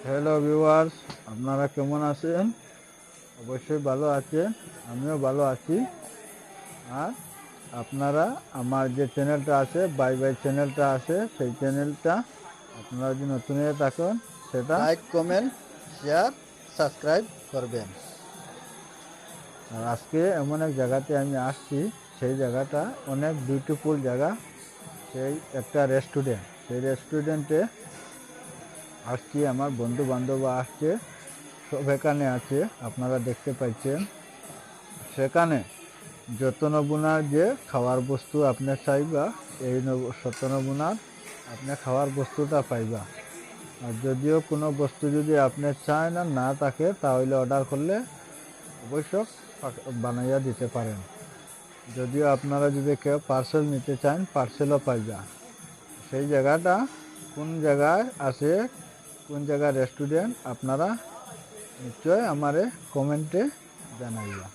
Hello viewers, আপনারা কেমন আছেন? অবশ্যই ভালো আছেন, আমিও ভালো আছি। আর আপনারা আমার যে চ্যানেলটা আছে, বাই বাই চ্যানেলটা আছে, সেই চ্যানেলটা আপনারা যদি নতুন হয়ে থাকেন সেটা লাইক, কমেন্ট, শেয়ার, সাবস্ক্রাইব করবেন। আর আজকে এমন এক জায়গাতে আমি আসছি, সেই জায়গাটা অনেক বিউটিফুল জায়গা। সেই একটা রেস্টুরেন্ট, সেই রেস্টুরেন্টে আসছি, আমার বন্ধু বান্ধব আসছে, সব এখানে আছে, আপনারা দেখতে পাচ্ছেন। সেখানে যত নমুনার যে খাওয়ার বস্তু আপনি চাইবা, এই শত নমুনার আপনি খাওয়ার বস্তুটা পাইবা। আর যদিও কোনো বস্তু যদি আপনি চান না না থাকে, তাহলে অর্ডার করলে অবশ্য বানাইয়া দিতে পারেন। যদিও আপনারা যদি কেউ পার্সেল নিতে চান, পার্সেলও পাইবা। সেই জায়গাটা কোন জায়গায় আছে, কোন জায়গার রেস্টুরেন্ট, আপনারা নিশ্চয় আমারে কমেন্টে জানাইবা।